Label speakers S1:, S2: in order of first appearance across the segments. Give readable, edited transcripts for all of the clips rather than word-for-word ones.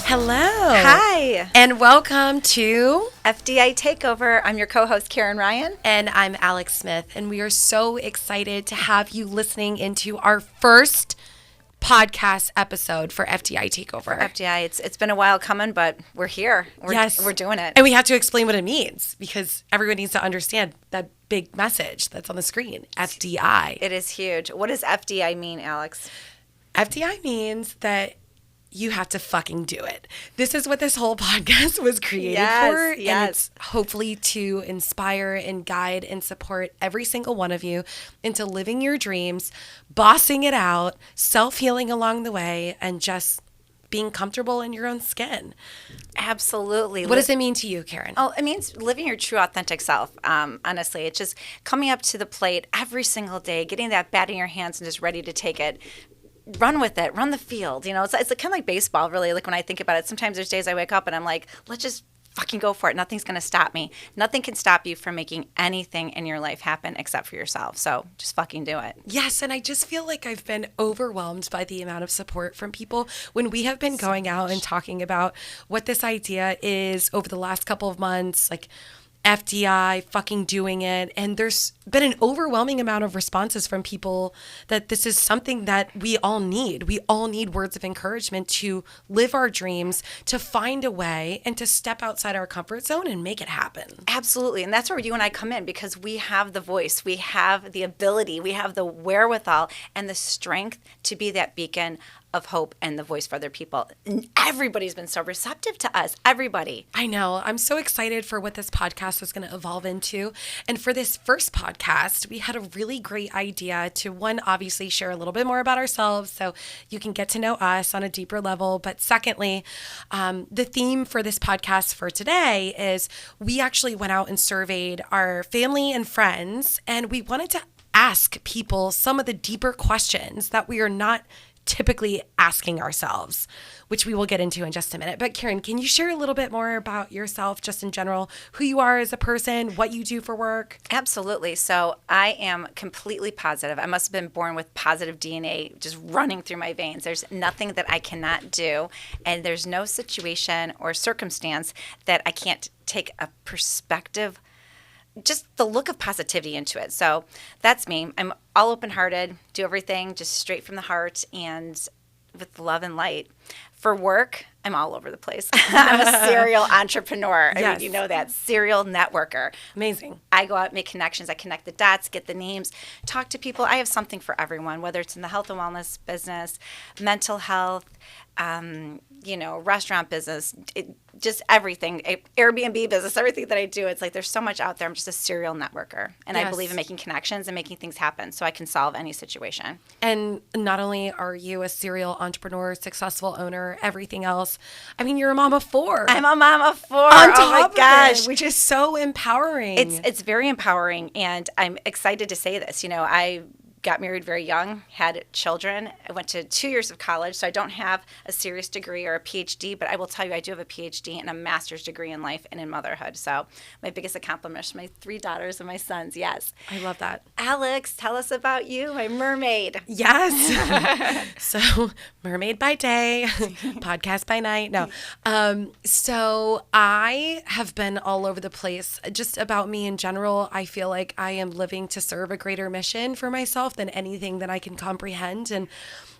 S1: Hello.
S2: Hi.
S1: And welcome to
S2: FDI Takeover. I'm your co-host, Karen Ryan.
S1: And I'm Alex Smith. And we are so excited to have you listening into our first podcast episode for FDI Takeover.
S2: FDI, it's been a while coming, but we're here. We're doing it.
S1: And we have to explain what it means because everyone needs to understand that big message that's on the screen, FDI.
S2: It is huge. What does FDI mean, Alex?
S1: FDI means that you have to fucking do it. This is what this whole podcast was created for.
S2: Yes.
S1: And it's hopefully to inspire and guide and support every single one of you into living your dreams, bossing it out, self-healing along the way, and just being comfortable in your own skin.
S2: Absolutely.
S1: What does it mean to you, Karen?
S2: Oh, it means living your true, authentic self. Honestly, it's just coming up to the plate every single day, getting that bat in your hands and just ready to take it. Run with it, run the field. You know, it's kind of like baseball, really. Like when I think about it, sometimes there's days I wake up and I'm like, let's just fucking go for it. Nothing's going to stop me. Nothing can stop you from making anything in your life happen except for yourself. So just fucking do it.
S1: Yes, and I just feel like I've been overwhelmed by the amount of support from people when we have been going out and talking about what this idea is over the last couple of months, like FDI, fucking doing it. And there's been an overwhelming amount of responses from people that this is something that we all need. We all need words of encouragement to live our dreams, to find a way, and to step outside our comfort zone and make it happen.
S2: Absolutely. And that's where you and I come in because we have the voice, we have the ability, we have the wherewithal and the strength to be that beacon of hope and the voice for other people. And everybody's been so receptive to us. Everybody.
S1: I know. I'm so excited for what this podcast is going to evolve into. And for this first podcast, we had a really great idea to, one, obviously share a little bit more about ourselves so you can get to know us on a deeper level. But secondly, the theme for this podcast for today is we actually went out and surveyed our family and friends, and we wanted to ask people some of the deeper questions that we are not typically asking ourselves, which we will get into in just a minute. But Karen, can you share a little bit more about yourself, just in general, who you are as a person, what you do for work?
S2: Absolutely. So I am completely positive. I must have been born with positive DNA just running through my veins. There's nothing that I cannot do, and there's no situation or circumstance that I can't take a perspective, just the look of positivity into it. So that's me. I'm all open-hearted, do everything just straight from the heart and with love and light. For work, I'm all over the place. I'm a serial entrepreneur.
S1: Yes.
S2: I mean, you know that, serial networker.
S1: Amazing.
S2: I go out, make connections. I connect the dots, get the names, talk to people. I have something for everyone, whether it's in the health and wellness business, mental health, restaurant business, just everything, Airbnb business, everything that I do. It's like there's so much out there. I'm just a serial networker. And
S1: Yes.
S2: I believe in making connections and making things happen so I can solve any situation.
S1: And not only are you a serial entrepreneur, successful owner, everything else, I mean, you're a mom of four.
S2: I'm a mom of four.
S1: On top
S2: oh my
S1: of
S2: gosh.
S1: it, which is so empowering.
S2: It's very empowering, and I'm excited to say this. You know, I got married very young, had children. I went to 2 years of college, so I don't have a serious degree or a PhD, but I will tell you I do have a PhD and a master's degree in life and in motherhood. So my biggest accomplishment is my 3 daughters and my sons, yes.
S1: I love that.
S2: Alex, tell us about you, my mermaid.
S1: Yes. So mermaid by day, podcast by night. No. So I have been all over the place. Just about me in general, I feel like I am living to serve a greater mission for myself than anything that I can comprehend. And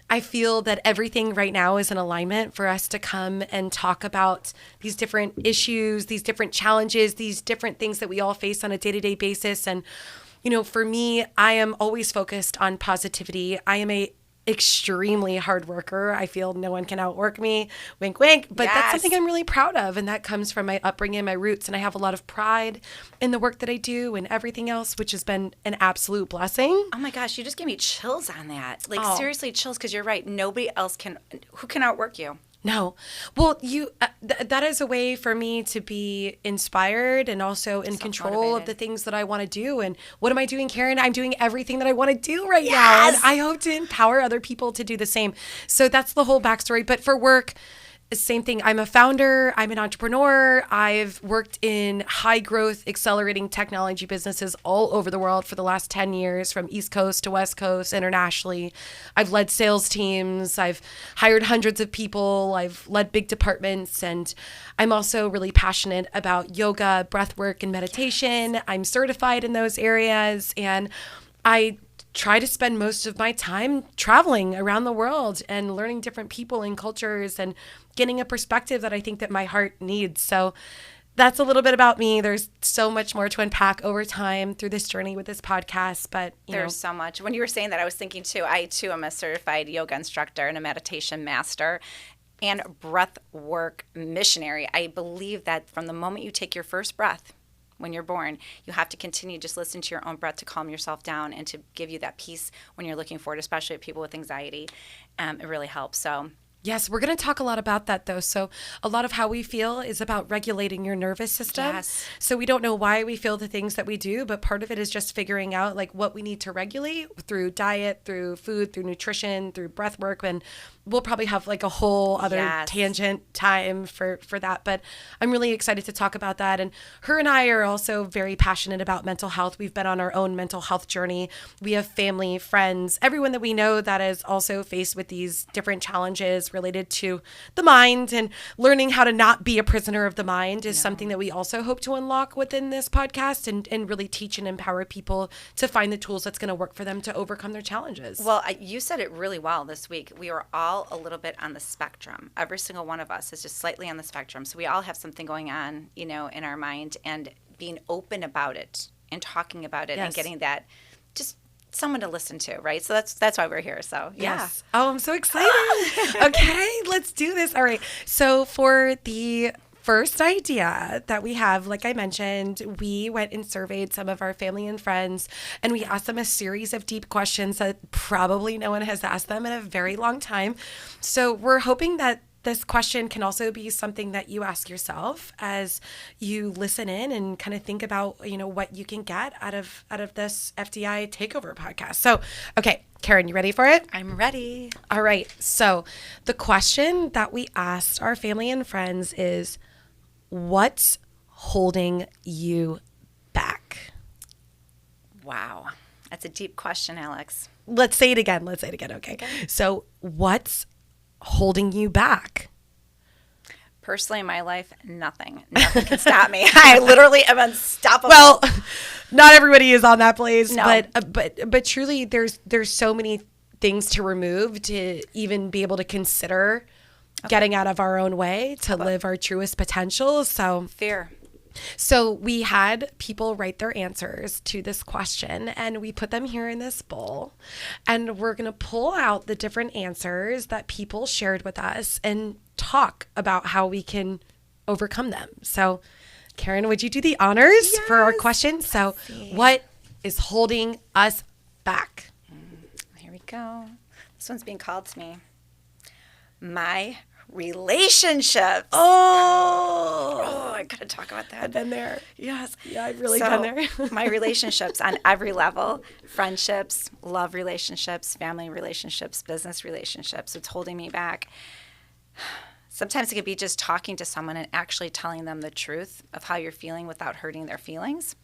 S1: I feel that everything right now is in alignment for us to come and talk about these different issues, these different challenges, these different things that we all face on a day-to-day basis. And, you know, for me, I am always focused on positivity. I am a extremely hard worker. I feel no one can outwork me, wink, wink, but
S2: Yes.
S1: that's something I'm really proud of. And that comes from my upbringing, my roots. And I have a lot of pride in the work that I do and everything else, which has been an absolute blessing.
S2: Oh my gosh, you just gave me chills on that. Like
S1: Oh.
S2: seriously chills, because you're right. Nobody else who can outwork you?
S1: No. Well, that is a way for me to be inspired and also in control of the things that I want to do. And what am I doing, Karen? I'm doing everything that I want to do right now. And I hope to empower other people to do the same. So that's the whole backstory. But for work, same thing. I'm a founder. I'm an entrepreneur. I've worked in high growth, accelerating technology businesses all over the world for the last 10 years, from East Coast to West Coast, internationally. I've led sales teams. I've hired hundreds of people. I've led big departments. And I'm also really passionate about yoga, breath work, and meditation. I'm certified in those areas. And I try to spend most of my time traveling around the world and learning different people and cultures and getting a perspective that I think that my heart needs. So that's a little bit about me. There's so much more to unpack over time through this journey with this podcast, but
S2: there's so much. When you were saying that, I was thinking too, I too am a certified yoga instructor and a meditation master and breath work missionary. I believe that from the moment you take your first breath, when you're born, you have to continue just listen to your own breath to calm yourself down and to give you that peace when you're looking for it, especially with people with anxiety. It really helps. So
S1: yes, we're going to talk a lot about that, though. So a lot of how we feel is about regulating your nervous system.
S2: Yes.
S1: So we don't know why we feel the things that we do, but part of it is just figuring out like what we need to regulate through diet, through food, through nutrition, through breath work. And we'll probably have like a whole other tangent time for that. But I'm really excited to talk about that. And her and I are also very passionate about mental health. We've been on our own mental health journey. We have family, friends, everyone that we know that is also faced with these different challenges related to the mind, and learning how to not be a prisoner of the mind is something that we also hope to unlock within this podcast, and really teach and empower people to find the tools that's going to work for them to overcome their challenges.
S2: Well, you said it really well this week. We are all a little bit on the spectrum. Every single one of us is just slightly on the spectrum. So we all have something going on, in our mind, and being open about it and talking about it and getting that just someone to listen to, right? So that's why we're here. So yeah.
S1: Yes. Oh, I'm so excited. Okay, let's do this. All right. So for the first idea that we have, like I mentioned, we went and surveyed some of our family and friends, and we asked them a series of deep questions that probably no one has asked them in a very long time. So we're hoping that this question can also be something that you ask yourself as you listen in and kind of think about, what you can get out of this FDI Takeover podcast. So, okay, Karen, you ready for it?
S2: I'm ready.
S1: All right. So the question that we asked our family and friends is, what's holding you back?
S2: Wow. That's a deep question, Alex.
S1: Let's say it again. Okay. So what's holding you back?
S2: Personally, in my life, nothing can stop me. I literally am unstoppable.
S1: Well, not everybody is on that place,
S2: no.
S1: but truly, there's so many things to remove to even be able to consider getting out of our own way to live our truest potential. So
S2: fear.
S1: So we had people write their answers to this question, and we put them here in this bowl, and we're going to pull out the different answers that people shared with us and talk about how we can overcome them. So Karen, would you do the honors for our question? So what is holding us back?
S2: Here we go. This one's being called to me. My relationships. Oh, I gotta talk about that.
S1: I've been there.
S2: Yes.
S1: Yeah, I've really been there.
S2: My relationships on every level, friendships, love relationships, family relationships, business relationships. It's holding me back. Sometimes it could be just talking to someone and actually telling them the truth of how you're feeling without hurting their feelings.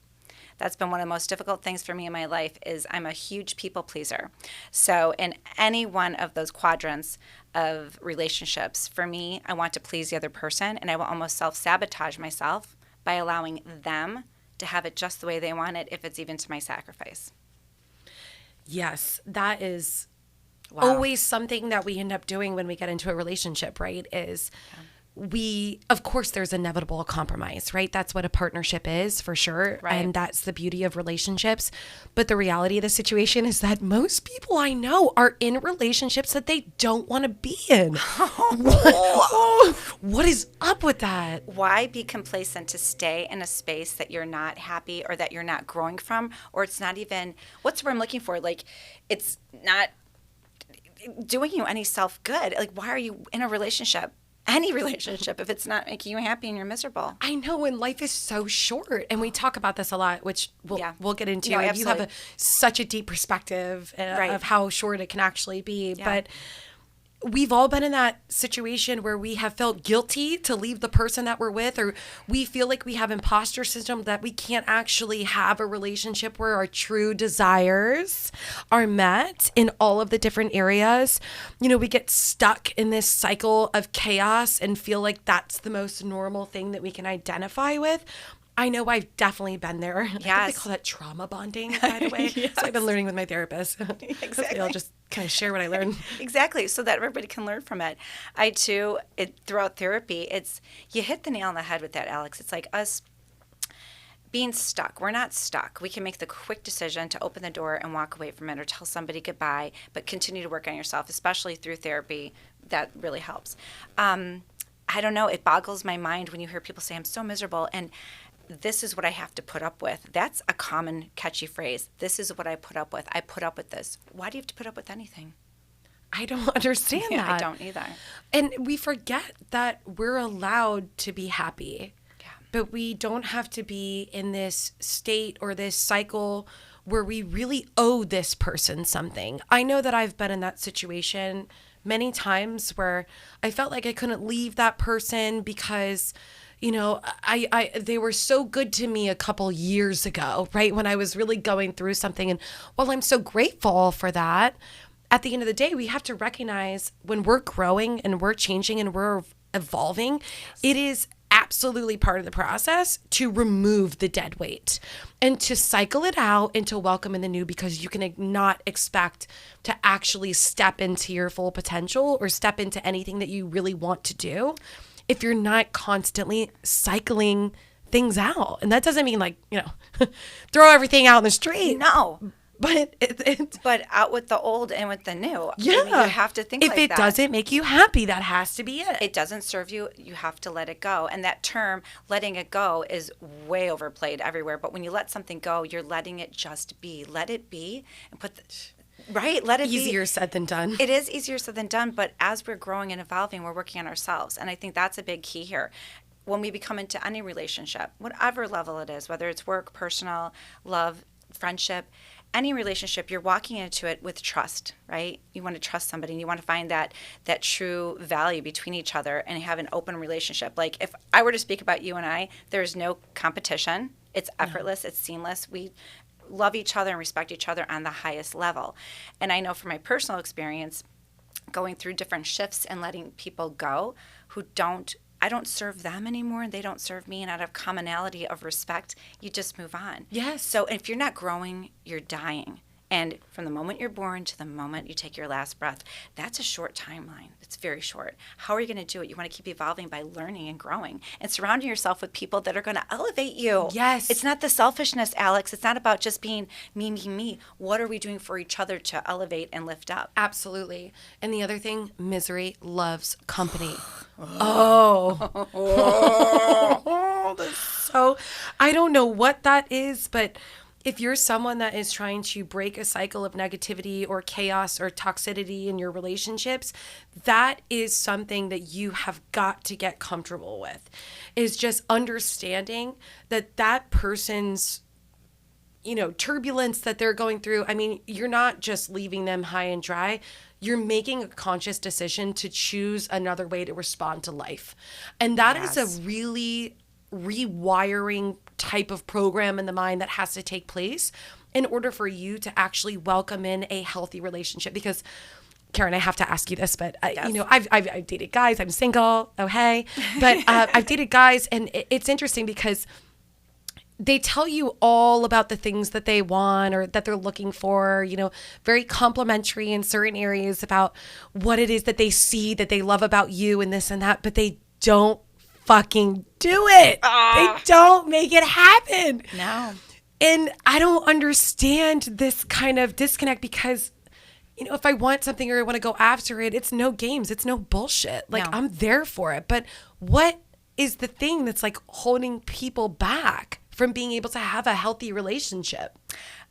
S2: That's been one of the most difficult things for me in my life. Is I'm a huge people pleaser. So in any one of those quadrants of relationships, for me, I want to please the other person, and I will almost self-sabotage myself by allowing them to have it just the way they want it, if it's even to my sacrifice.
S1: Yes, that is always something that we end up doing when we get into a relationship, right? Is of course, there's inevitable compromise, right? That's what a partnership is, for sure. Right. And that's the beauty of relationships. But the reality of the situation is that most people I know are in relationships that they don't want to be in. What is up with that?
S2: Why be complacent to stay in a space that you're not happy or that you're not growing from, or it's not even, what's what I'm looking for? Like, it's not doing you any self-good. Like, why are you in a relationship? Any relationship, if it's not making you happy and you're miserable.
S1: I know, and life is so short, and we talk about this a lot, which we'll get into.
S2: No,
S1: you have such a deep perspective of how short it can actually be.
S2: Yeah.
S1: But we've all been in that situation where we have felt guilty to leave the person that we're with, or we feel like we have imposter syndrome that we can't actually have a relationship where our true desires are met in all of the different areas. We get stuck in this cycle of chaos and feel like that's the most normal thing that we can identify with. I know I've definitely been there. I think they call that trauma bonding, by the way.
S2: Yes.
S1: So I've been learning with my therapist.
S2: Exactly.
S1: I'll just kind of share what I learned.
S2: Exactly, so that everybody can learn from it. I too, throughout therapy, you hit the nail on the head with that, Alex. It's like us being stuck. We're not stuck. We can make the quick decision to open the door and walk away from it, or tell somebody goodbye, but continue to work on yourself, especially through therapy. That really helps. I don't know. It boggles my mind when you hear people say, I'm so miserable, and this is what I have to put up with. That's a common catchy phrase. This is what I put up with. I put up with this. Why do you have to put up with anything?
S1: I don't understand that.
S2: I don't either.
S1: And we forget that we're allowed to be happy.
S2: Yeah.
S1: But we don't have to be in this state or this cycle where we really owe this person something. I know that I've been in that situation many times where I felt like I couldn't leave that person because they were so good to me a couple years ago, right? When I was really going through something. And while I'm so grateful for that, at the end of the day, we have to recognize when we're growing and we're changing and we're evolving, it is absolutely part of the process to remove the dead weight and to cycle it out and to welcome in the new, because you can not expect to actually step into your full potential or step into anything that you really want to do if you're not constantly cycling things out. And that doesn't mean throw everything out in the street.
S2: No.
S1: But
S2: but out with the old and with the new.
S1: Yeah.
S2: I mean, you have to think
S1: if
S2: like
S1: it
S2: that.
S1: doesn't make you happy, that has to be it.
S2: It doesn't serve you, you have to let it go. And that term, letting it go, is way overplayed everywhere. But when you let something go, you're letting it just be. Let it be and let it be.
S1: Easier said than done.
S2: It is easier said than done, but as we're growing and evolving, we're working on ourselves. And I think that's a big key here. When we become into any relationship, whatever level it is, whether it's work, personal, love, friendship, any relationship, you're walking into it with trust, right? You want to trust somebody, and you want to find that true value between each other and have an open relationship. Like if I were to speak about you and I, there's no competition. It's effortless. It's seamless. We love each other and respect each other on the highest level. And I know from my personal experience, going through different shifts and letting people go who I don't serve them anymore and they don't serve me, and out of commonality of respect, you just move on.
S1: Yes.
S2: So if you're not growing, you're dying. And from the moment you're born to the moment you take your last breath, that's a short timeline. It's very short. How are you going to do it? You want to keep evolving by learning and growing and surrounding yourself with people that are going to elevate you.
S1: Yes.
S2: It's not the selfishness, Alex. It's not about just being me, me, me. What are we doing for each other to elevate and lift up?
S1: Absolutely. And the other thing, misery loves company. Oh. So I don't know what that is, but if you're someone that is trying to break a cycle of negativity or chaos or toxicity in your relationships, that is something that you have got to get comfortable with, is just understanding that person's turbulence that they're going through. I mean, you're not just leaving them high and dry. You're making a conscious decision to choose another way to respond to life. And that is a really rewiring type of program in the mind that has to take place in order for you to actually welcome in a healthy relationship. Because Karen, I have to ask you this, but I've dated guys. I'm single. Oh, hey. But I've dated guys, and it's interesting because they tell you all about the things that they want or that they're looking for, very complimentary in certain areas about what it is that they see that they love about you and this and that, but they don't fucking do it. They don't make it happen.
S2: No.
S1: And I don't understand this kind of disconnect because, if I want something or I want to go after it, it's no games. It's no bullshit. Like,
S2: No.
S1: I'm there for it. But what is the thing that's holding people back from being able to have a healthy relationship?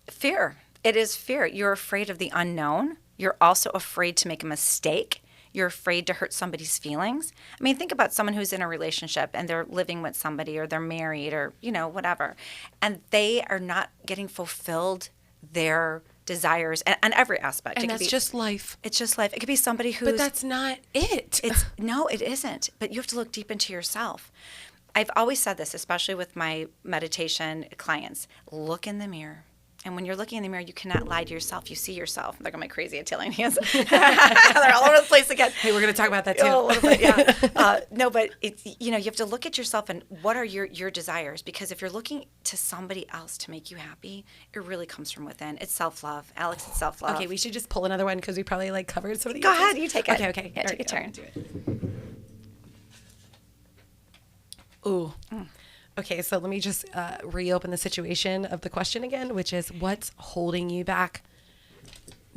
S2: Fear. It is fear. You're afraid of the unknown. You're also afraid to make a mistake. You're afraid to hurt somebody's feelings. I mean, think about someone who's in a relationship and they're living with somebody or they're married or, whatever. And they are not getting fulfilled their desires and every aspect.
S1: And that's just life.
S2: It's just life. It could be somebody who's...
S1: But that's not it.
S2: No, it isn't. But you have to look deep into yourself. I've always said this, especially with my meditation clients. Look in the mirror. And when you're looking in the mirror, you cannot lie to yourself. You see yourself. Look at my crazy Italian hands. They're all over the place again.
S1: Hey, we're going to talk about that too.
S2: A little bit, yeah. No, but it's, you have to look at yourself and what are your desires? Because if you're looking to somebody else to make you happy, it really comes from within. It's self-love. Alex, it's self-love.
S1: Okay, we should just pull another one because we probably covered some of the
S2: Go ahead, you take it.
S1: Okay.
S2: Yeah, take a turn.
S1: Do it. Ooh. Okay, so let me just reopen the situation of the question again, which is what's holding you back?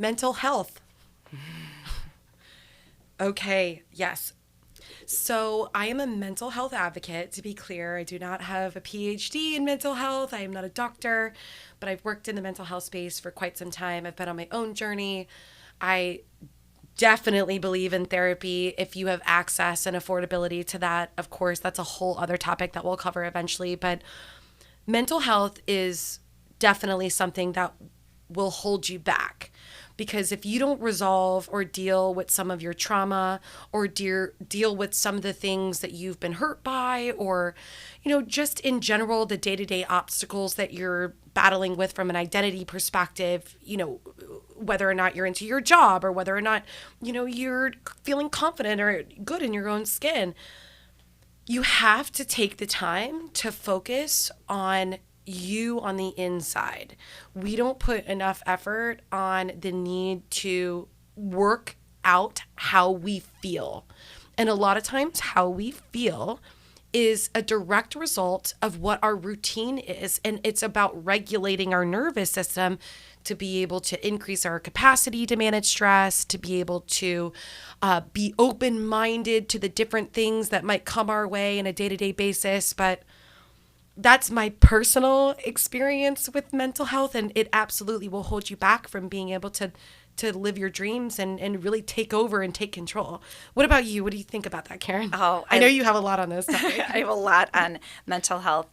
S1: Mental health. Okay, yes. So I am a mental health advocate, to be clear. I do not have a PhD in mental health. I am not a doctor, but I've worked in the mental health space for quite some time. I've been on my own journey. I definitely believe in therapy if you have access and affordability to that. Of course, that's a whole other topic that we'll cover eventually. But mental health is definitely something that will hold you back. Because if you don't resolve or deal with some of your trauma or deal with some of the things that you've been hurt by or, just in general, the day-to-day obstacles that you're battling with from an identity perspective, whether or not you're into your job or whether or not, you're feeling confident or good in your own skin, you have to take the time to focus on you on the inside. We don't put enough effort on the need to work out how we feel. And a lot of times how we feel is a direct result of what our routine is. And it's about regulating our nervous system to be able to increase our capacity to manage stress, to be able to be open-minded to the different things that might come our way on a day-to-day basis. But that's my personal experience with mental health, and it absolutely will hold you back from being able to live your dreams and really take over and take control. What about you? What do you think about that, Karen?
S2: Oh,
S1: I know you have a lot on this topic.
S2: I have a lot on mental health.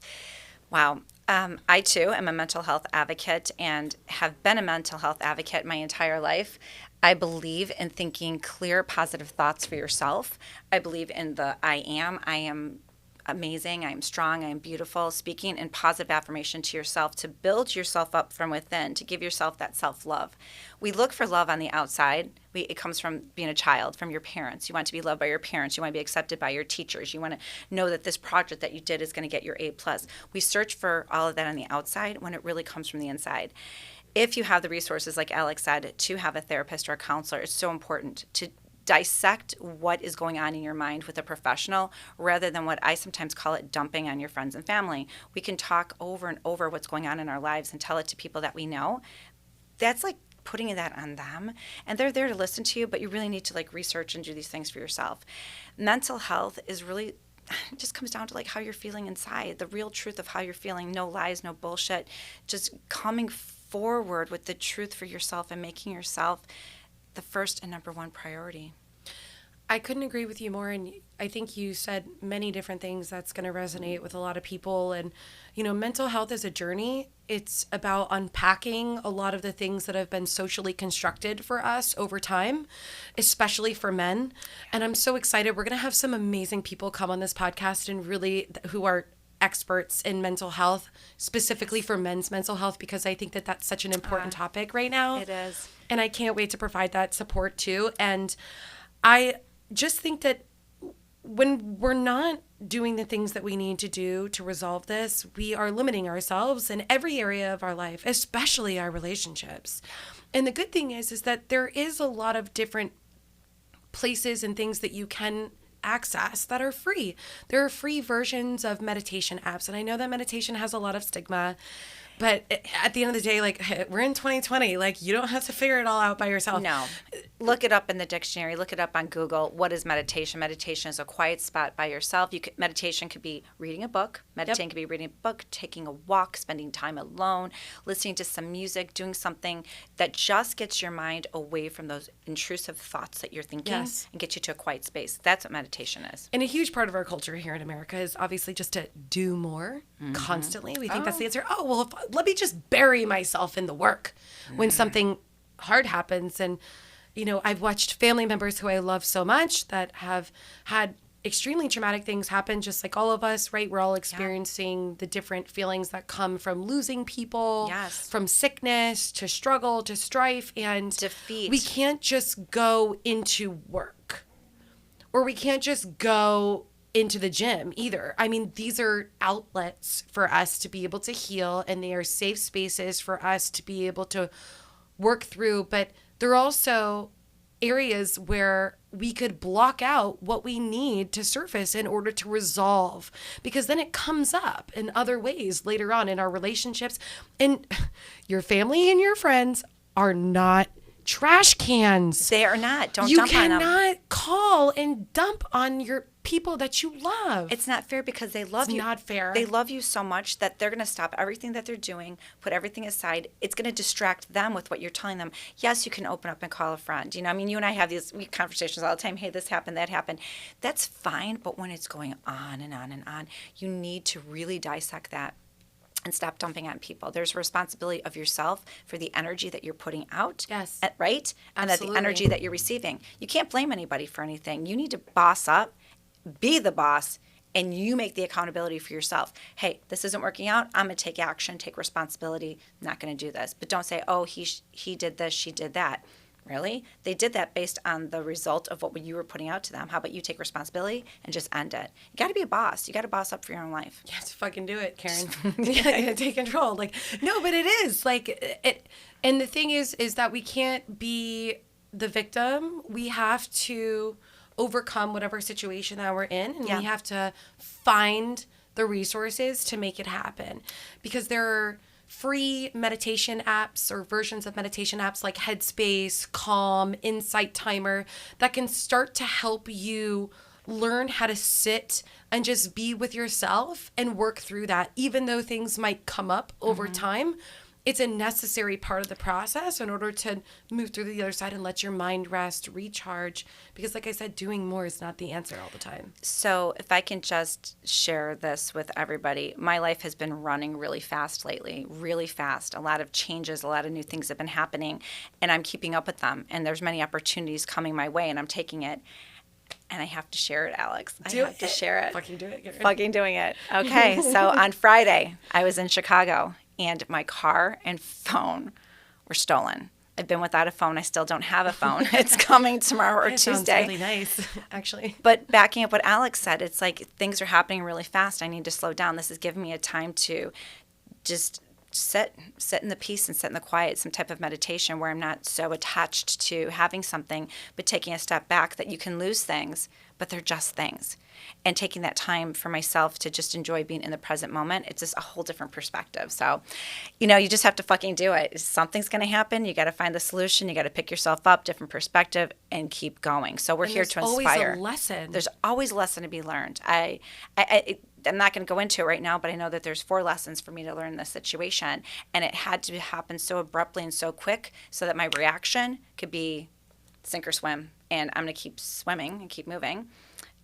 S2: Wow. I, too, am a mental health advocate and have been a mental health advocate my entire life. I believe in thinking clear, positive thoughts for yourself. I believe in the I am amazing, I am strong, I am beautiful, speaking in positive affirmation to yourself to build yourself up from within, to give yourself that self-love. We look for love on the outside. It comes from being a child, from your parents. You want to be loved by your parents. You want to be accepted by your teachers. You want to know that this project that you did is going to get your A+. We search for all of that on the outside when it really comes from the inside. If you have the resources, like Alex said, to have a therapist or a counselor, it's so important to dissect what is going on in your mind with a professional rather than what I sometimes call it dumping on your friends and family. We can talk over and over what's going on in our lives and tell it to people that we know. That's like putting that on them, and they're there to listen to you, but you really need to research and do these things for yourself. Mental health is really, it just comes down to how you're feeling inside, the real truth of how you're feeling, no lies, no bullshit, just coming forward with the truth for yourself and making yourself the first and number one priority.
S1: I couldn't agree with you more, and I think you said many different things that's going to resonate with a lot of people. And mental health is a journey. It's about unpacking a lot of the things that have been socially constructed for us over time, especially for men. And I'm so excited. We're going to have some amazing people come on this podcast and really who are experts in mental health, specifically for men's mental health, because I think that that's such an important topic right now.
S2: It is.
S1: And I can't wait to provide that support too. And I just think that when we're not doing the things that we need to do to resolve this, we are limiting ourselves in every area of our life, especially our relationships. And the good thing is that there is a lot of different places and things that you can access that are free. There are free versions of meditation apps. And I know that meditation has a lot of stigma, but at the end of the day, we're in 2020, you don't have to figure it all out by yourself.
S2: No. Look it up in the dictionary. Look it up on Google. What is meditation? Meditation is a quiet spot by yourself. Meditation could be reading a book. Meditating could be reading a book, taking a walk, spending time alone, listening to some music, doing something that just gets your mind away from those intrusive thoughts that you're thinking and gets you to a quiet space. That's what meditation is.
S1: And a huge part of our culture here in America is obviously just to do more constantly. We think that's the answer. Oh, well, let me just bury myself in the work when something hard happens. And you know, I've watched family members who I love so much that have had extremely traumatic things happen, just like all of us, right? We're all experiencing the different feelings that come from losing people, from sickness to struggle to strife and
S2: defeat.
S1: We can't just go into work, or we can't just go into the gym either. I mean, these are outlets for us to be able to heal, and they are safe spaces for us to be able to work through, but they're also areas where we could block out what we need to surface in order to resolve, because then it comes up in other ways later on in our relationships. And your family and your friends are not trash cans.
S2: They are not. Don't
S1: you
S2: dump on them.
S1: You cannot call and dump on your people that you love.
S2: It's not fair, because they love you.
S1: It's not fair.
S2: They love you so much that they're going to stop everything that they're doing, put everything aside. It's going to distract them with what you're telling them. Yes, you can open up and call a friend. You know, I mean, you and I have these conversations all the time. Hey, this happened, that happened. That's fine, but when it's going on and on and on, you need to really dissect that and stop dumping on people. There's a responsibility of yourself for the energy that you're putting out.
S1: Yes.
S2: Right? And that the energy that you're receiving. You can't blame anybody for anything. You need to boss up, be the boss, and you make the accountability for yourself. Hey, this isn't working out. I'm going to take action, take responsibility. I'm not going to do this. But don't say, oh, he did this, she did that. Really? They did that based on the result of what you were putting out to them. How about you take responsibility and just end it? You got to be a boss. You got to boss up for your own life.
S1: You have to fucking do it, Karen. You got to take control. Like, no, but it is like it. And the thing is that we can't be the victim. We have to overcome whatever situation that we're in, and we have to find the resources to make it happen, because there are free meditation apps or versions of meditation apps like Headspace, Calm, Insight Timer that can start to help you learn how to sit and just be with yourself and work through that. Even though things might come up over time, it's a necessary part of the process in order to move through the other side and let your mind rest, recharge. Because like I said, doing more is not the answer all the time.
S2: So if I can just share this with everybody, my life has been running really fast lately, really fast. A lot of changes, a lot of new things have been happening, and I'm keeping up with them. And there's many opportunities coming my way, and I'm taking it. And I have to share it, Alex. I have to share it.
S1: Fucking do it.
S2: Fucking doing it. Okay, so on Friday, I was in Chicago, and my car and phone were stolen. I've been without a phone. I still don't have a phone. It's coming tomorrow or Tuesday.
S1: Sounds really nice, actually.
S2: But backing up what Alex said, it's like things are happening really fast. I need to slow down. This is giving me a time to just sit in the peace and sit in the quiet, some type of meditation where I'm not so attached to having something, but taking a step back, that you can lose things, but they're just things. And taking that time for myself to just enjoy being in the present moment, it's just a whole different perspective. So, you know, you just have to fucking do it. Something's going to happen. You got to find the solution. You got to pick yourself up, different perspective, and keep going. So we're here to inspire.
S1: There's always a lesson.
S2: There's always a lesson to be learned. I'm not going to go into it right now, but I know that there's 4 lessons for me to learn in this situation. And it had to happen so abruptly and so quick so that my reaction could be sink or swim. And I'm going to keep swimming and keep moving.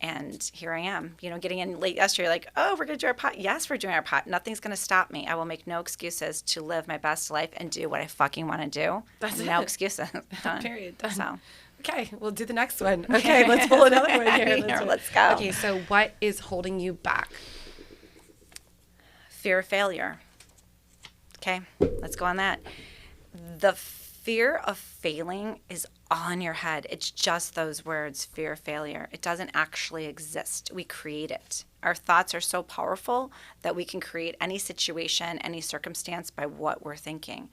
S2: And here I am, you know, getting in late yesterday, like, oh, we're going to do our pot. Yes, we're doing our pot. Nothing's going to stop me. I will make no excuses to live my best life and do what I fucking want to do.
S1: That's
S2: no
S1: it.
S2: excuses. Done.
S1: Period. Done.
S2: So.
S1: Okay, we'll do the next one. Okay, let's pull another one here.
S2: Let's go.
S1: Okay, so what is holding you back?
S2: Fear of failure. Okay, let's go on that. The fear of failing is all in your head. It's just those words, fear of failure. It doesn't actually exist. We create it. Our thoughts are so powerful that we can create any situation, any circumstance by what we're thinking.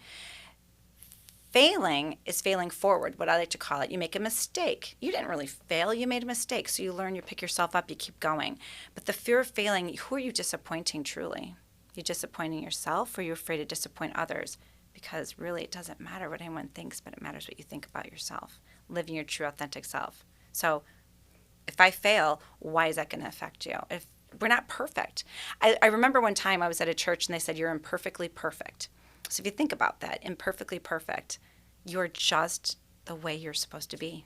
S2: Failing is failing forward, what I like to call it. You make a mistake. You didn't really fail. You made a mistake. So you learn, you pick yourself up, you keep going. But the fear of failing, who are you disappointing truly? You're disappointing yourself, or are you afraid to disappoint others? Because really it doesn't matter what anyone thinks, but it matters what you think about yourself. living your true authentic self. So if I fail, why is that going to affect you? If we're not perfect. I remember one time I was at a church and they said, you're imperfectly perfect. So if you think about that, imperfectly perfect, you're just the way you're supposed to be.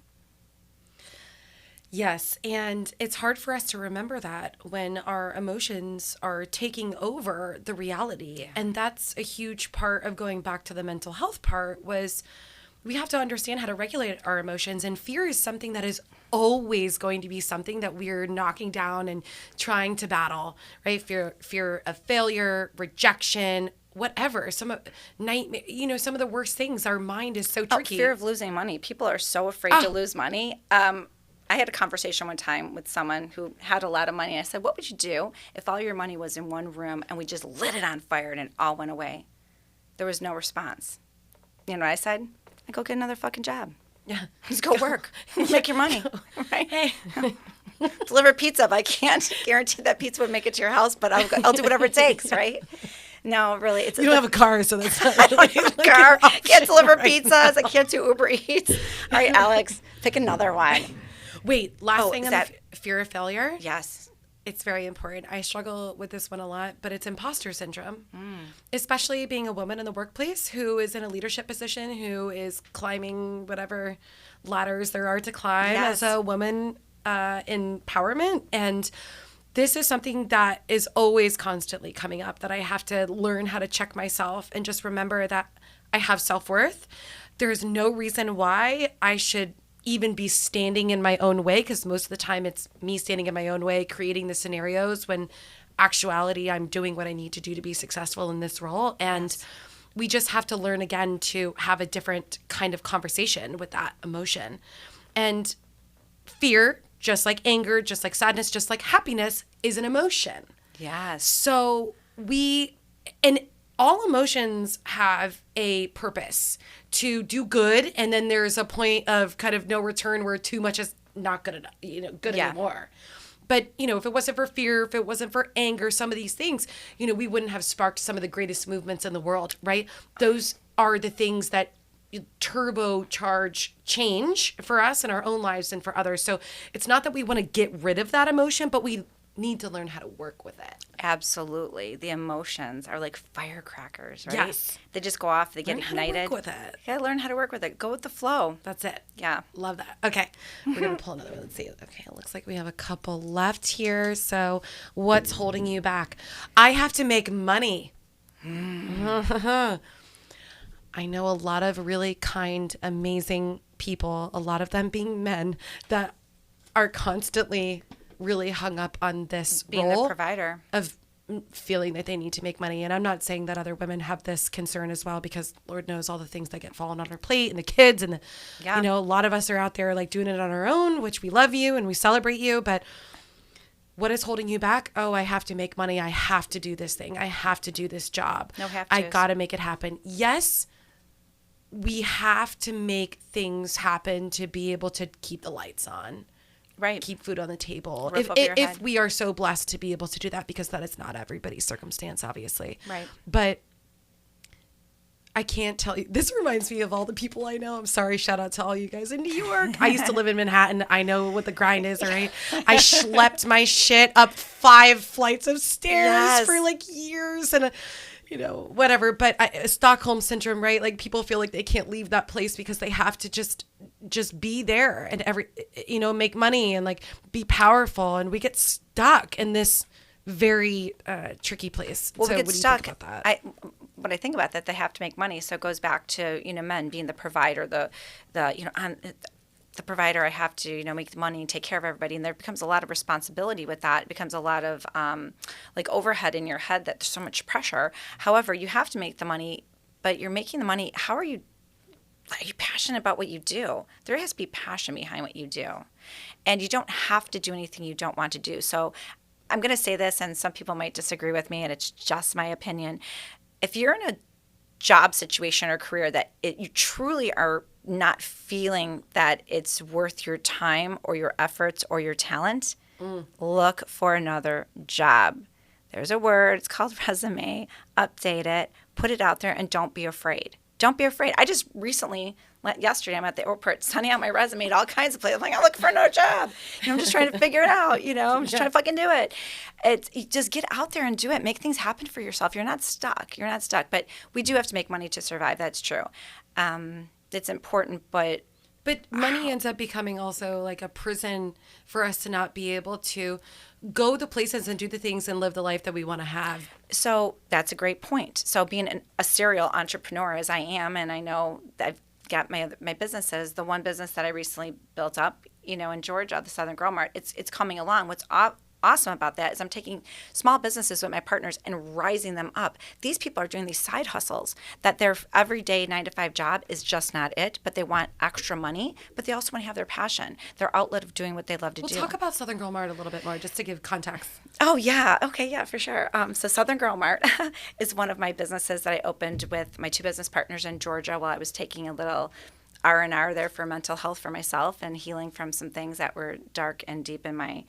S1: Yes, and it's hard for us to remember that when our emotions are taking over the reality. And that's a huge part of going back to the mental health part was we have to understand how to regulate our emotions. And fear is something that is always going to be something that we're knocking down and trying to battle, right? Fear of failure, rejection, whatever, some of nightmare, some of the worst things. Our mind is so tricky.
S2: Fear of losing money. People are so afraid to lose money. I had a conversation one time with someone who had a lot of money. I said, what would you do if all your money was in one room and we just lit it on fire and it all went away? There was no response. You know what I said? I go get another fucking job.
S1: Yeah.
S2: Just go work. Make your money. Right? Hey. Deliver pizza. If I can't guarantee that pizza would make it to your house, but I'll do whatever it takes, right? No, really.
S1: You don't have a car, so that's not
S2: I don't have a car. Can't deliver pizzas. I can't do Uber Eats. All right, Alex, pick another one.
S1: Wait, last thing on the fear of failure?
S2: Yes.
S1: It's very important. I struggle with this one a lot, but it's imposter syndrome, especially being a woman in the workplace who is in a leadership position, who is climbing whatever ladders there are to climb as a woman in empowerment. And this is something that is always constantly coming up, that I have to learn how to check myself and just remember that I have self-worth. There's no reason why I should even be standing in my own way, because most of the time it's me standing in my own way, creating the scenarios, when actuality I'm doing what I need to do to be successful in this role. And we just have to learn again to have a different kind of conversation with that emotion. And fear, just like anger, just like sadness, just like happiness, is an emotion.
S2: Yes.
S1: So and all emotions have a purpose to do good, and then there's a point of kind of no return where too much is not good enough, anymore. But, if it wasn't for fear, if it wasn't for anger, some of these things, we wouldn't have sparked some of the greatest movements in the world, right? Those are the things that turbocharge change for us in our own lives and for others. So it's not that we want to get rid of that emotion, but we need to learn how to work with it.
S2: Absolutely. The emotions are like firecrackers, right?
S1: Yes.
S2: They just go off, they get ignited.
S1: Learn how to work with it.
S2: Yeah, learn how to work with it. Go with the flow.
S1: That's it.
S2: Yeah.
S1: Love that. Okay. We're going to pull another one. Let's see. Okay. It looks like we have a couple left here. So what's holding you back? I have to make money. I know a lot of really kind, amazing people, a lot of them being men, that are constantly really hung up on this
S2: being
S1: role
S2: the provider
S1: of feeling that they need to make money. And I'm not saying that other women have this concern as well, because Lord knows all the things that get fallen on our plate, and the kids, and a lot of us are out there like doing it on our own, which we love you and we celebrate you. But what is holding you back? Oh, I have to make money. I have to do this thing. I have to do this job.
S2: No have to.
S1: I got to make it happen. Yes, we have to make things happen to be able to keep the lights on.
S2: Right.
S1: Keep food on the table.
S2: If
S1: we are so blessed to be able to do that, because that is not everybody's circumstance, obviously.
S2: Right.
S1: But I can't tell you. This reminds me of all the people I know. I'm sorry. Shout out to all you guys in New York. I used to live in Manhattan. I know what the grind is, all right? I schlepped my shit up 5 flights of stairs for like years, and whatever. But Stockholm Syndrome, right? Like, people feel like they can't leave that place because they have to just be there and make money and like be powerful. And we get stuck in this very tricky place.
S2: Well,
S1: so
S2: we get
S1: what do
S2: stuck.
S1: you think about that?
S2: What I think about that, they have to make money. So it goes back to, men being the provider, the provider. I have to, make the money and take care of everybody. And there becomes a lot of responsibility with that. It becomes a lot of like overhead in your head, that there's so much pressure. However, you have to make the money, but you're making the money. Are you passionate about what you do? There has to be passion behind what you do. And you don't have to do anything you don't want to do. So I'm going to say this, and some people might disagree with me, and it's just my opinion. If you're in a job situation or career that you truly are not feeling that it's worth your time or your efforts or your talent, look for another job. There's a word, it's called resume. Update it, put it out there, and don't be afraid. Don't be afraid. I just recently, yesterday, I'm at the airport sending out my resume to all kinds of places. I'm like, I'm looking for another job. I'm just trying to figure it out. I'm just trying to fucking do it. You just get out there and do it. Make things happen for yourself. You're not stuck. But we do have to make money to survive. That's true. It's important, but
S1: money ends up becoming also like a prison for us to not be able to go the places and do the things and live the life that we want to have.
S2: So that's a great point. So being a serial entrepreneur as I am, and I know I've got my businesses, the one business that I recently built up, in Georgia, the Southern Girl Mart, it's coming along. What's awesome about that is I'm taking small businesses with my partners and rising them up. These people are doing these side hustles that their everyday 9-to-5 job is just not it, but they want extra money, but they also want to have their passion, their outlet of doing what they love to do.
S1: We'll talk about Southern Girl Mart a little bit more just to give context.
S2: Oh, yeah. Okay, yeah, for sure. So Southern Girl Mart is one of my businesses that I opened with my two business partners in Georgia while I was taking a little R&R there for mental health for myself and healing from some things that were dark and deep in my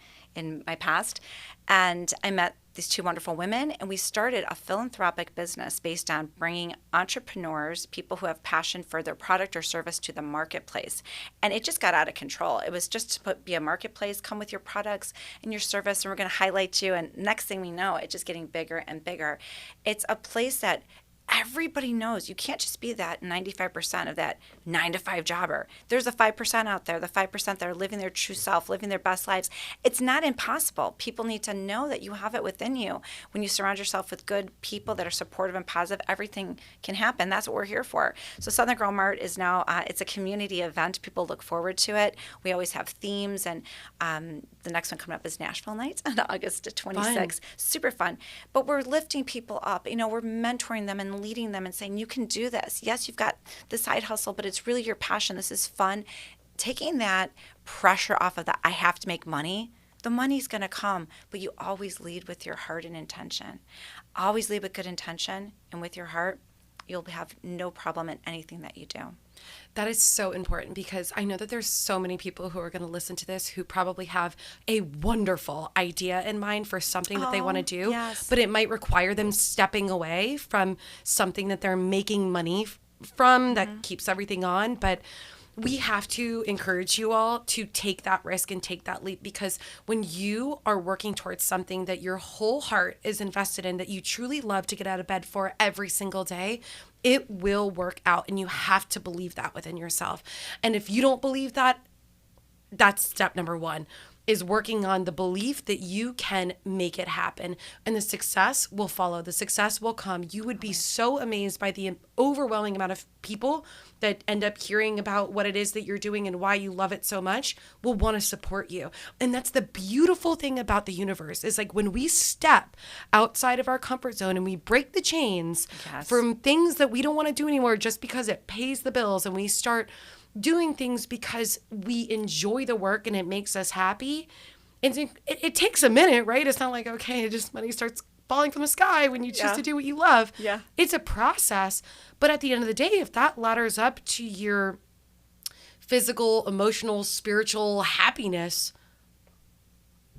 S2: past. And I met these two wonderful women, and we started a philanthropic business based on bringing entrepreneurs, people who have passion for their product or service, to the marketplace. And it just got out of control. It was just to be a marketplace, come with your products and your service, and we're going to highlight you. And next thing we know, it's just getting bigger and bigger. It's a place that everybody knows you can't just be that 95% of that 9-to-5 jobber. There's a 5% out there, the 5% that are living their true self, living their best lives. It's not impossible. People need to know that you have it within you. When you surround yourself with good people that are supportive and positive, everything can happen. That's what we're here for. So Southern Girl Mart is now, it's a community event. People look forward to it. We always have themes, and the next one coming up is Nashville Nights on August 26th. Super fun. But we're lifting people up. We're mentoring them and leading them and saying, you can do this. Yes, you've got the side hustle, but it's really your passion. This is fun. Taking that pressure off of that, I have to make money. The money's going to come, but you always lead with your heart and intention. Always lead with good intention, and with your heart, you'll have no problem in anything that you do.
S1: That is so important, because I know that there's so many people who are going to listen to this who probably have a wonderful idea in mind for something that they want to do,
S2: yes.
S1: but it might require them stepping away from something that they're making money from that keeps everything on. But we have to encourage you all to take that risk and take that leap, because when you are working towards something that your whole heart is invested in, that you truly love to get out of bed for every single day, it will work out, and you have to believe that within yourself. And if you don't believe that, that's step number one, is working on the belief that you can make it happen, and the success will follow. The success will come. You would be so amazed by the overwhelming amount of people that end up hearing about what it is that you're doing and why you love it so much, will want to support you. And that's the beautiful thing about the universe, is like when we step outside of our comfort zone and we break the chains from things that we don't want to do anymore just because it pays the bills, and we start doing things because we enjoy the work and it makes us happy. And it takes a minute, right? It's not like, okay, just money starts falling from the sky when you choose to do what you love.
S2: Yeah.
S1: It's a process. But at the end of the day, if that ladders up to your physical, emotional, spiritual happiness,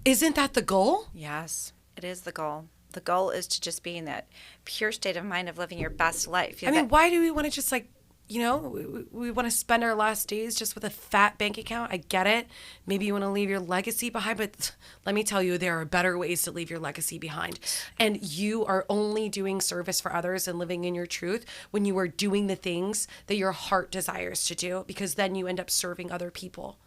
S1: isn't that the goal?
S2: Yes, it is the goal. The goal is to just be in that pure state of mind of living your best life.
S1: I mean, why do we want to just we want to spend our last days just with a fat bank account? I get it. Maybe you want to leave your legacy behind, but let me tell you, there are better ways to leave your legacy behind. And you are only doing service for others and living in your truth when you are doing the things that your heart desires to do, because then you end up serving other people.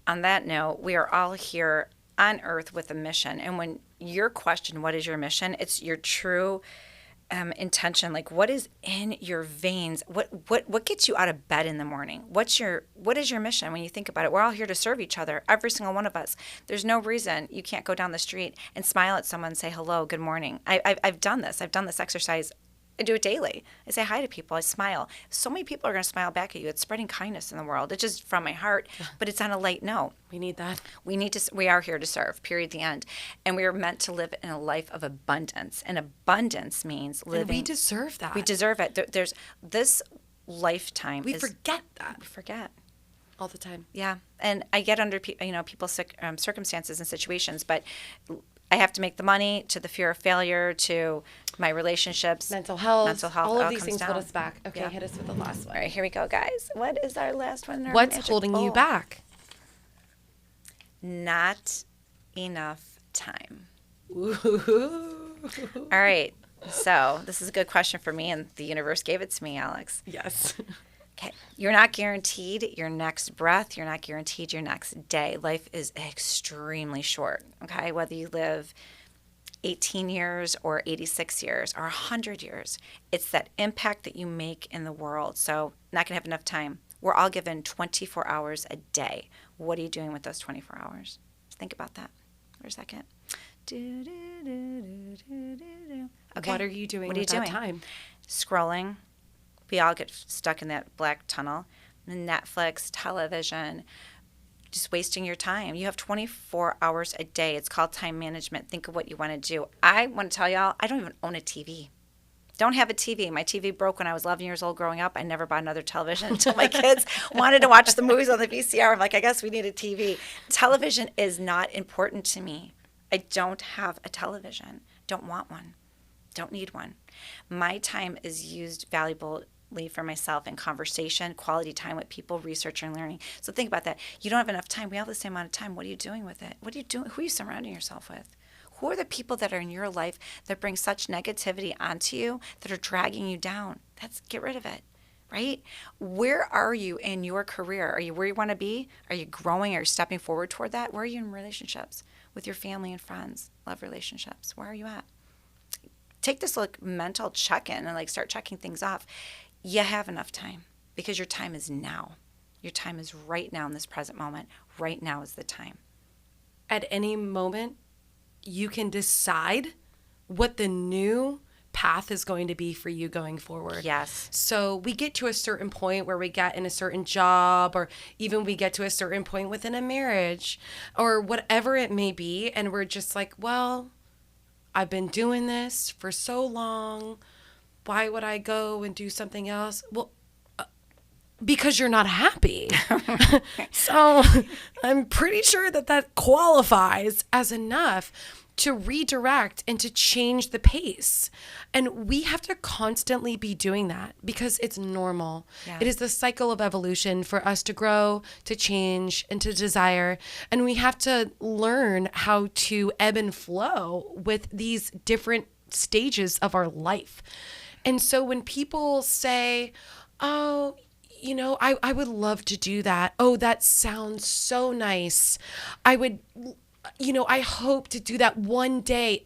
S2: On that note, we are all here on earth with a mission. And when your question, what is your mission? It's your true intention. Like, what is in your veins? What gets you out of bed in the morning? What is your mission? When you think about it, we're all here to serve each other, every single one of us. There's no reason you can't go down the street and smile at someone and say hello, good morning. I've done this. I've done this exercise. I do it daily. I say hi to people. I smile. So many people are going to smile back at you. It's spreading kindness in the world. It's just from my heart, but it's on a light note.
S1: We need that.
S2: We are here to serve, period, the end. And we are meant to live in a life of abundance. And abundance means living.
S1: And we deserve that.
S2: We deserve it. There's this lifetime.
S1: We forget that.
S2: We forget.
S1: All the time.
S2: Yeah. And I get under people's circumstances and situations, but I have to make the money, to the fear of failure, to my relationships,
S1: mental health, all of
S2: all
S1: these
S2: comes
S1: things
S2: down.
S1: hold us back. Okay,
S2: Yeah.
S1: hit us with the last one.
S2: All right, here we go, guys. What is our last one?
S1: What's holding you back?
S2: Not enough time.
S1: Ooh.
S2: All right. So this is a good question for me, and the universe gave it to me, Alex.
S1: Yes.
S2: Okay. You're not guaranteed your next breath. You're not guaranteed your next day. Life is extremely short, okay? Whether you live 18 years or 86 years or 100 years, it's that impact that you make in the world. So not going to have enough time. We're all given 24 hours a day. What are you doing with those 24 hours? Think about that for a second. Okay.
S1: What are you doing with that time?
S2: Scrolling. We all get stuck in that black tunnel. Netflix, television, just wasting your time. You have 24 hours a day. It's called time management. Think of what you want to do. I want to tell y'all, I don't even own a TV. Don't have a TV. My TV broke when I was 11 years old growing up. I never bought another television until my kids wanted to watch the movies on the VCR. I'm like, I guess we need a TV. Television is not important to me. I don't have a television. Don't want one. Don't need one. My time is used valuably for myself in conversation, quality time with people, research, and learning. So think about that. You don't have enough time. We have the same amount of time. What are you doing with it? What are you doing? Who are you surrounding yourself with? Who are the people that are in your life that bring such negativity onto you, that are dragging you down? Get rid of it, right? Where are you in your career? Are you where you want to be? Are you growing? Are you stepping forward toward that? Where are you in relationships with your family and friends? Love relationships. Where are you at? Take this mental check-in and start checking things off. You have enough time because your time is now. Your time is right now in this present moment. Right now is the time.
S1: At any moment, you can decide what the new path is going to be for you going forward.
S2: Yes.
S1: So we get to a certain point where we get in a certain job, or even we get to a certain point within a marriage or whatever it may be. And we're just like, well, I've been doing this for so long. Why would I go and do something else? Well, because you're not happy. So I'm pretty sure that qualifies as enough to redirect and to change the pace. And we have to constantly be doing that because it's normal. Yeah. It is the cycle of evolution for us to grow, to change, and to desire. And we have to learn how to ebb and flow with these different stages of our life. And so when people say, oh, I would love to do that. Oh, that sounds so nice. I would, I hope to do that one day.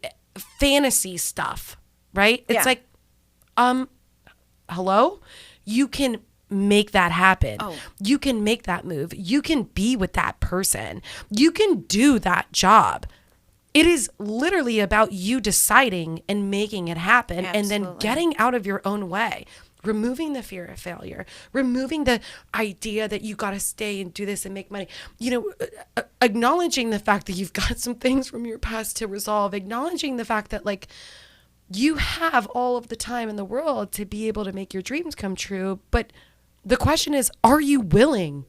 S1: Fantasy stuff, right? It's like, hello? You can make that happen. Oh. You can make that move. You can be with that person. You can do that job. It is literally about you deciding and making it happen. Absolutely. And then getting out of your own way. Removing the fear of failure, removing the idea that you got to stay and do this and make money, acknowledging the fact that you've got some things from your past to resolve, acknowledging the fact that you have all of the time in the world to be able to make your dreams come true. But the question is, are you willing?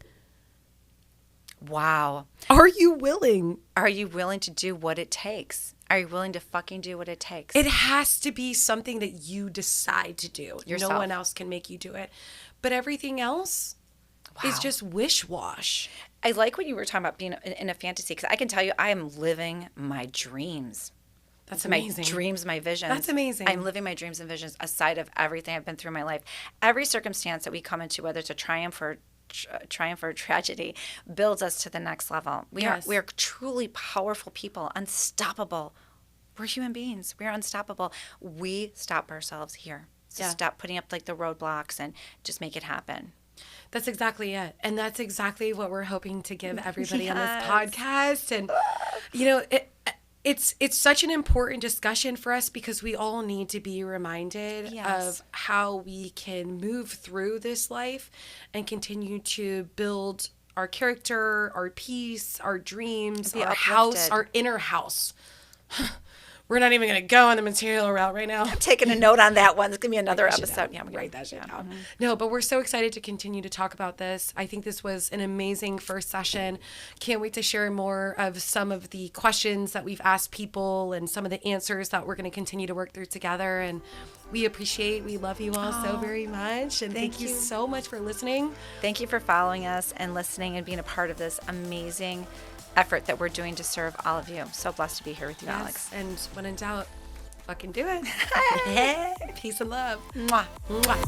S2: Wow.
S1: Are you willing?
S2: Are you willing to do what it takes? Are you willing to fucking do what it takes?
S1: It has to be something that you decide to do.
S2: Yourself.
S1: No one else can make you do it. But everything else is just wish-wash.
S2: I like when you were talking about being in a fantasy, because I can tell you I am living my dreams.
S1: That's amazing.
S2: My dreams, my visions.
S1: That's amazing.
S2: I'm living my dreams and visions aside of everything I've been through in my life. Every circumstance that we come into, whether it's a triumph or tragedy, builds us to the next level. We are truly powerful people, unstoppable. We're human beings. We are unstoppable. We stop ourselves here. So stop putting up the roadblocks and just make it happen.
S1: That's exactly it. And that's exactly what we're hoping to give everybody on this podcast. And it's such an important discussion for us because we all need to be reminded of how we can move through this life and continue to build our character, our peace, our dreams, our house, our inner house. we're not even going to go on the material route right now.
S2: I'm taking a note on that one. It's going to be another episode.
S1: Yeah, write that shit down. No, but we're so excited to continue to talk about this. I think this was an amazing first session. Can't wait to share more of some of the questions that we've asked people and some of the answers that we're going to continue to work through together. And we love you all so very much. And thank you so much for listening.
S2: Thank you for following us and listening and being a part of this amazing effort that we're doing to serve all of you. I'm so blessed to be here with you, Alex.
S1: And when in doubt, fucking do it. Peace and love.
S2: Mwah.
S1: Mwah.